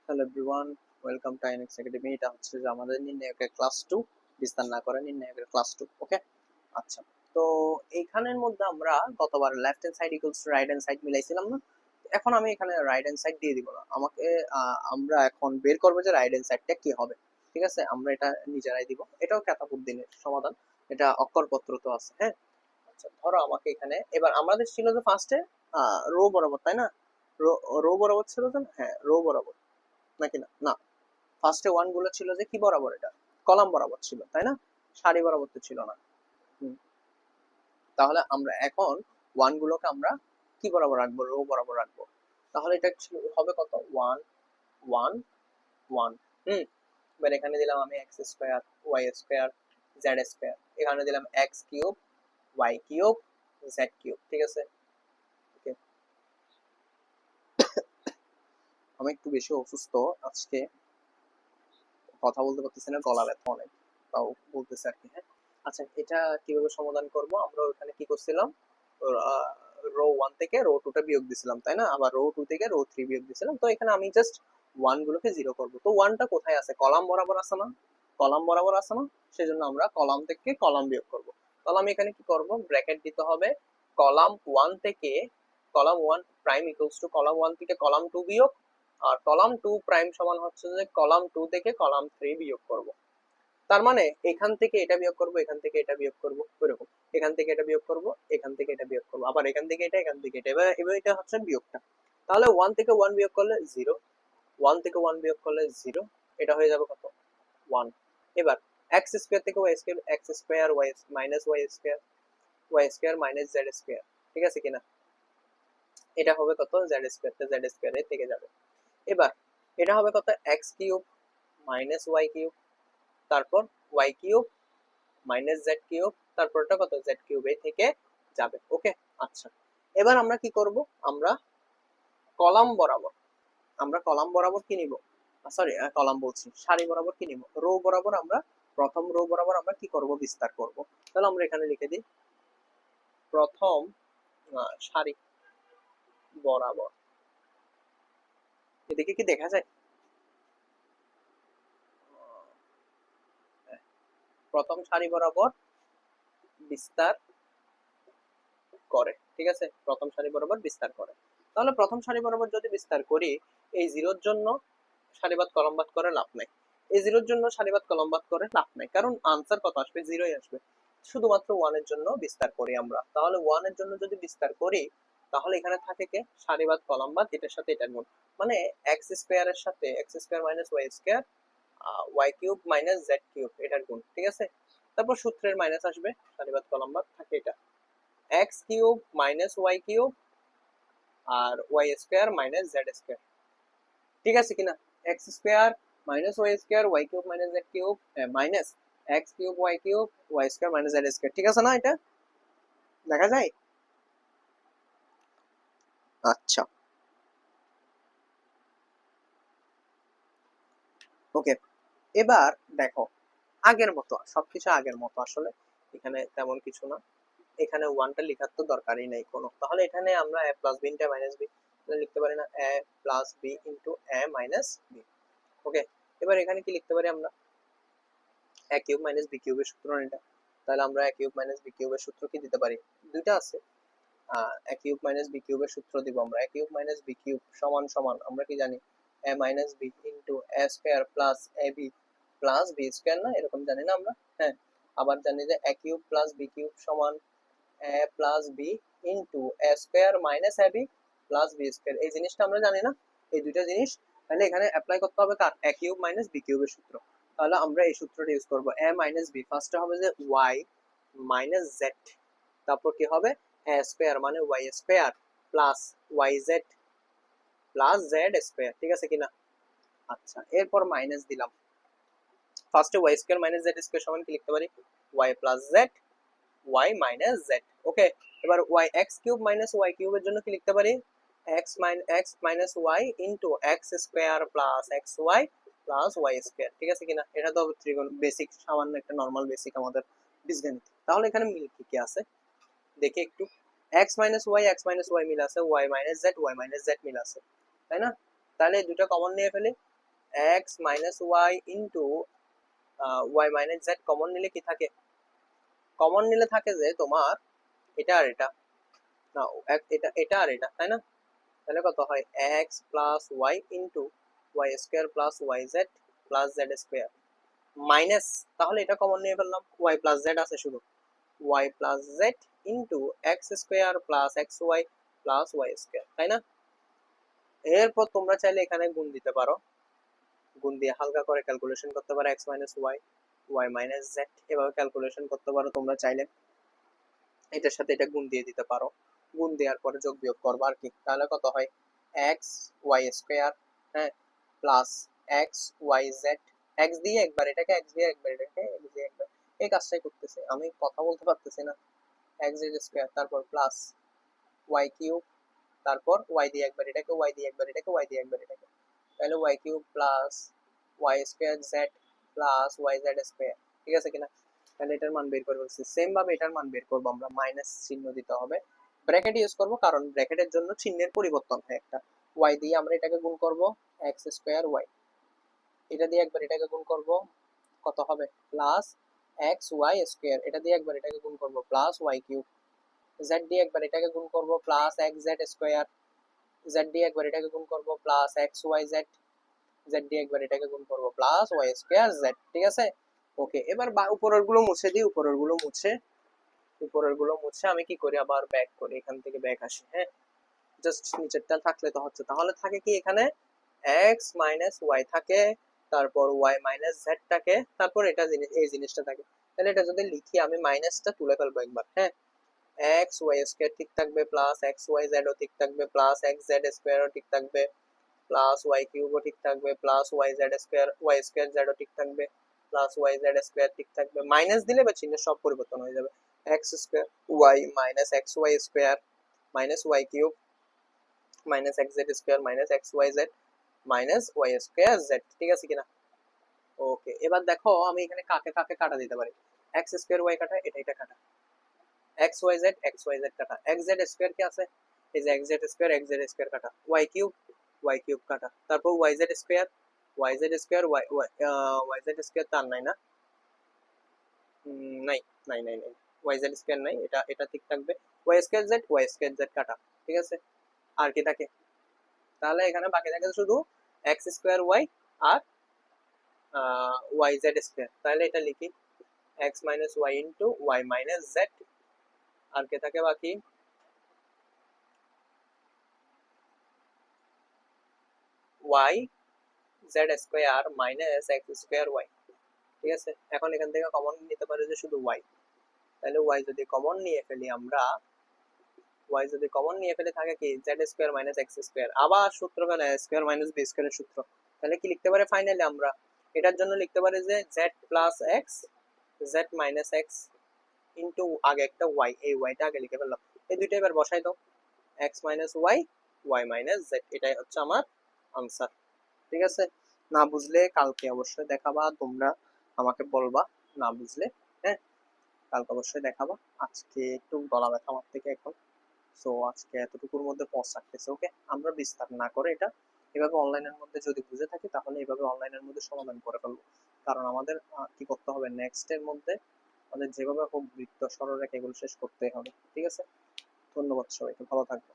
Hello everyone, welcome to Inex academy. এটা হচ্ছে যে আমাদের নির্ণায়কের ক্লাস 2, বিস্তার না করে নির্ণায়কের ক্লাস 2। ওকে, আচ্ছা। তো এইখানের মধ্যে আমরা গতবার left hand side equals to right hand side মিলাইছিলাম না? এখন আমি এখানে রাইট হ্যান্ড সাইড দিয়ে দিব না, আমাকে আমরা এখন বের করবো যে রাইট হ্যান্ড সাইডটা কি হবে। ঠিক আছে, আমরা এটা নিজেরাই দিব। এটাও ক্যাতাবুদ্দিনের সমাধান, এটা অক্ষরপত্র তো আছে। হ্যাঁ, আচ্ছা, ধরো আমাকে এখানে এবার আমাদের ছিল যে ফার্স্টে রো বরাবর, তাই না? রো রো বরাবর ছিল তো, হ্যাঁ রো বরাবর, নাকি না? না, ফার্স্টে ওয়ান গুলো ছিল যে কি বরাবর, এটা কলাম বরাবর ছিল, তাই না? সারি বরাবর তো ছিল না। হুম, তাহলে আমরা এখন ওয়ান গুলোকে আমরা কি বরাবর রাখবো? রো বরাবর রাখবো। তাহলে এটা হবে কত? One one one. হুম, এবার এখানে দিলাম আমি x square, y square, z square. এখানে দিলাম x cube, y cube, z cube. ঠিক আছে, ওকে। আমি একটু বেশি অসুস্থ আজকে, কথা বলতে পারতেছি না, গলা ব্যথা অনেক, তাও বলতেছে আর কি। হ্যাঁ, আচ্ছা, এটা কিভাবে সমাধান করব? আমরা ওখানে কি করছিলাম, রো ওয়ান থেকে রো টু টা বিয়োগ দিছিলাম, তাই না? আবার রো টু থেকে রো থ্রি বিয়োগ দিছিলাম। তো এখানে আমি জাস্ট ওয়ান গুলোকে জিরো করবো। তো ওয়ানটা কোথায় আছে? কলাম বরাবর আছে না? কলাম বরাবর আছে না? সেজন্য আমরা কলাম থেকে কলাম বিয়োগ করব। তাহলে আমি এখানে কি করব? ব্র্যাকেট দিতে হবে। কলাম ওয়ান থেকে column one prime equals to column one থেকে কলাম টু বিয়োগ, আর কলাম টু প্রাইম সমান হচ্ছে যে কলাম টু থেকে কলাম থ্রি বিয়োগ করব। তার মানে এখান থেকে এটা বিয়োগ করব, এখান থেকে এটা বিয়োগ করব, ওইরকম। এখান থেকে এটা বিয়োগ করব, এখান থেকে এটা বিয়োগ করব, আবার এখান থেকে এটা, এখান থেকে এটা। এবার এবার এটা হচ্ছে বিয়োগটা। তাহলে ওয়ান থেকে ওয়ান বিয়োগ করলে জিরো, ওয়ান থেকে ওয়ান বিয়োগ করলে জিরো, এটা হয়ে যাবে কত? ওয়ান। এবার এক্স স্কোয়ার থেকে y square, x square y minus y square, y square minus z square. ঠিক আছে কিনা? এটা হবে কত? জেড স্কোয়ার, জেড স্কোয়ার থেকে যাবে। এবার এটা হবে কত? X cube minus y cube, তারপর y cube minus z cube, তারপরটা কত? জেড কিউব থেকে যাবে। ওকে, আচ্ছা। এবার আমরা কি করব? আমরা কলাম বরাবর, আমরা কলাম বরাবর কি নিব? সরি, কলাম বলছি, সারি বরাবর কি নিব? রো বরাবর আমরা প্রথম রো বরাবর আমরা কি করব? বিস্তার করব। তাহলে আমরা এখানে লিখে দিই প্রথম সারি বরাবর। এদিকে কি দেখা যায়? প্রথম সারি বরাবর বিস্তার করে। ঠিক আছে, প্রথম সারি বরাবর বিস্তার করে। তাহলে প্রথম সারি বরাবর যদি বিস্তার করি, এই জিরোর জন্য সারিবাদ কলমবাদ করে লাভ নাই। এই জিরোর জন্য সারিবাদ কলমবাদ করে লাভ নাই, কারণ আনসার কত আসবে? জিরোই আসবে। শুধুমাত্র ওয়ানের জন্য বিস্তার করি আমরা। তাহলে ওয়ানের জন্য যদি বিস্তার করি, তাহলে এখানে থাকে কে? সারিবাদ কলমবাদ, এটার সাথে এটার গুণ, মানে এক্স স্কোয়ারের সাথে x square minus y square, y cube minus z cube, এটার গুণ। ঠিক আছে, তারপর সূত্রের মাইনাস আসবে, সারিবাদ কলমবাদ থাকে এটা, x cube minus y cube আর y square minus z square. ঠিক আছে কিনা? X square minus y square, y cube minus z cube, minus x cube y cube, y square minus z square. ঠিক আছে না? এটা দেখা যায়? আচ্ছা, ওকে। এবার দেখো, আগের মতো সবকিছু আগের মতো আসলে, এখানে তেমন কিছু না। এখানে ওয়ানটা লেখার তো দরকারই নেই কোনো। তাহলে এখানে আমরা a plus b into minus b লিখতে পারি না? A plus b into a minus b. Okay, এবার এখানে কি লিখতে পারি আমরা? এ কিউব মাইনাস বি কিউবের সূত্র এটা। তাহলে আমরা এ কিউব মাইনাস বি কিউবের সূত্র কি দিতে পারি? দুইটা আছে, এ কিউব মাইনাস বি কিউবের সূত্র দিব আমরা। এ কিউব মাইনাস বি কিউব সমান সমান আমরা কি জানি? এ minus B into A square plus A B plus B square, না এরকম জানি না আমরা? হ্যাঁ, আবার জানি যে এ কিউব প্লাস বি কিউব সমান এ plus b into A square minus A B plus B square. এই জিনিসটা আমরা জানি না, এই দুইটা জিনিস। তাহলে এখানে অ্যাপ্লাই করতে হবে কার? এ কিউব মাইনাস বি কিউবের সূত্র। তাহলে আমরা এই সূত্রটা ইউজ করবো। এ মাইনাস বি ফার্স্টে হবে যে ওয়াই মাইনাস জেড, তারপর কি হবে? এ স্কোয়ার মানে y square plus y z plus z square. ঠিক আছে কিনা? আচ্ছা, এরপর মাইনাস দিলাম। ফার্স্টে y square minus z square সমান কি লিখতে পারি? Y plus z, y minus z. Okay, এবার y x cube minus y কিউবের জন্য কি লিখতে পারি? X minus y into x square plus x y plus y square. ঠিক আছে কিনা? এটা তো ত্রিকোণ বেসিক, সামান্য একটা নর্মাল বেসিক আমাদের বীজগণিত। তাহলে এখানে মিল কি কি আছে দেখি একটু। এক্স মাইনাস ওয়াই মিল আছে, ওয়াই মাইনাস জেড মিল আছে, তাই না? তাহলে দুটো কমন নিয়ে ফেলি। x minus y into y minus z common নিলে কি থাকে? কমন নিলে থাকে যে তোমার এটা আর এটা, না এটা এটা আর এটা, তাই না? তাহলে কত হয় x plus y into y square plus y z plus z square minus, তাহলে এটা কমন নিয়ে ফেললাম, ওয়াই প্লাস জেড আছে শুধু, y plus z into x square plus x y plus y square, তাই না? এরপর তোমরা চাইলে এখানে গুণ দিতে পারো, গুণ দিয়ে হালকা করে ক্যালকুলেশন করতে পারো x minus y, y minus z, এভাবে ক্যালকুলেশন করতে পারো তোমরা চাইলে। এটার সাথে এটা গুণ দিয়ে দিতে পারো, গুণ দেওয়ার পরে যোগ বিয়োগ করবা আর কি, তাহলে কত হয় এক্স ওয়াই স্কোয়ার, হ্যাঁ, plus x y z, x দিয়ে একবার এটাকে, এক্স দিয়ে একবার এটাকে, এক্স দিয়ে একবার, এই কাজটাই করতেছে, আমি কথা বলতে পারতেছি না। এক্স জেড স্কোয়ার, তারপর প্লাস ওয়াই কিউব, তারপর ওয়াই দিয়ে একবার এটাকে, ওয়াই দিয়ে একবার এটাকে, ওয়াই দিয়ে একবার এটাকে, তাহলে y cube plus y square z plus y z square, ঠিক আছে কিনা? তাহলে এটার মান বের করে ফেলছি। সেম ভাবে এটার মান বের করবো আমরা, মাইনাস চিহ্ন দিতে হবে, ব্র্যাকেট ইউজ করবো, কারণ ব্র্যাকেটের জন্য চিহ্নের পরিবর্তন হয় একটা। ওয়াই দিয়ে আমরা এটাকে গুণ করব এক্স স্কোয়ার ওয়াই, এটা দিয়ে একবার এটাকে গুণ করব, কত হবে প্লাস এক্স ওয়াই স্কোয়ার, এটা দিয়ে একবার এটাকে গুণ করব প্লাস ওয়াই কিউব, জেড দিয়ে একবার এটাকে গুণ করব plus x z square, z দিয়ে একবার এটাকে গুণ করব plus x y z, z দিয়ে একবার এটাকে গুণ করব প্লাস ওয়াই স্কোয়ার জেড, ঠিক আছে? ওকে, এবার উপরের গুলো মুছে দিই, উপরের গুলো মুছে, উপরের গুলো মুছে আমি কি করি, আবার ব্যাক করি, এখান থেকে ব্যাক আসি, হ্যাঁ, জাস্ট নিচেরটা থাকলে তো হচ্ছে, তাহলে থাকে কি এখানে এক্স মাইনাস ওয়াই থাকে, তারপর ওয়াই মাইনাস জেড থাকে, তারপর এটা জিনিস, এই জিনিসটা থাকে। তাহলে এটা যদি লিখি আমি, মাইনাসটা তুলে ফেলবো একবার, হ্যাঁ, এক্স ওয়াই স্কোয়ার ঠিক থাকবে, প্লাস এক্স ওয়াই জেড ও ঠিক থাকবে, প্লাস এক্স জেড স্কোয়ার ও ঠিক থাকবে, প্লাস ওয়াই কিউব ও ঠিক থাকবে, plus y z square, y square z ও ঠিক থাকবে, প্লাস ওয়াই জেড স্কোয়ার ঠিক থাকবে, মাইনাস দিলে বা চিহ্ন সব পরিবর্তন হয়ে যাবে, x square y minus x y square minus y cube minus x z square minus x y z minus y square z, ঠিক আছে কিনা? ওকে, এবার দেখো আমি এখানে কাকে কাকে কাটা দিতে পারি, এক্স স্কোয়ার ওয়াই কাটা, এটা এটা কাটা, এক্স ওয়াই জেড কাটা, এক্স জেড স্কোয়ার কি আছে, এই যে এক্স জেড স্কোয়ার কাটা, ওয়াই কিউব কাটা, তারপর y z square y z square তার নাই না, নাই নাই নাই নাই, ওয়াই জেড স্কোয়ার নাই, এটা এটা ঠিক থাকবে, ওয়াই স্কোয়ার জেড কাটা, ঠিক আছে? আর কি থাকে, তাহলে এখানে বাকি থাকে শুধু এক্স স্কোয়ার ওয়াই আর ওয়াই জেড স্কোয়ার, তাহলে এটা লিখি x minus y into y minus z, আর কে থাকে বাকি y z square minus x square y, ঠিক আছে? এখন এখান থেকে কমন নিতে পারি যে শুধু ওয়াই, তাহলে ওয়াই যদি কমন নিয়ে ফেলি আমরা, ওয়াই যদি কমন নিয়ে ফেলে থাকে কি Z square minus x square, আবার সূত্র ফেলে স্কোয়ার মাইনাস বি স্কোয়ারের সূত্র, তাহলে কি লিখতে পারি ফাইনালি আমরা, এটার জন্য লিখতে পারি যে Z plus x Z minus x into আগে একটা ওয়াই, এই ওয়াইটা আগে লিখে ফেললাম, এই দুইটা এবার বসাই দাও, x minus y y minus z, এটাই হচ্ছে আমার আনসার, ঠিক আছে? না বুঝলে কালকে অবশ্যই দেখাবা তোমরা, আমাকে বলবা না বুঝলে, হ্যাঁ, কালকে অবশ্যই দেখাবা। আজকে একটু গলা ব্যথা আমার থেকে এখন, সো আজকে এতটুকুর মধ্যে পজ রাখতেছে, ওকে? আমরা বিস্তার না করে এটা এভাবে অনলাইনের মধ্যে যদি বুঝে থাকি, তাহলে এভাবে অনলাইনের মধ্যে সমাধান করে ফেলবো, কারণ আমাদের কি করতে হবে নেক্সট এর মধ্যে, আমাদের যেভাবে হোক বৃত্ত সরলরেখা এগুলো শেষ করতে হবে, ঠিক আছে? ধন্যবাদ সবাইকে, ভালো থাকবে।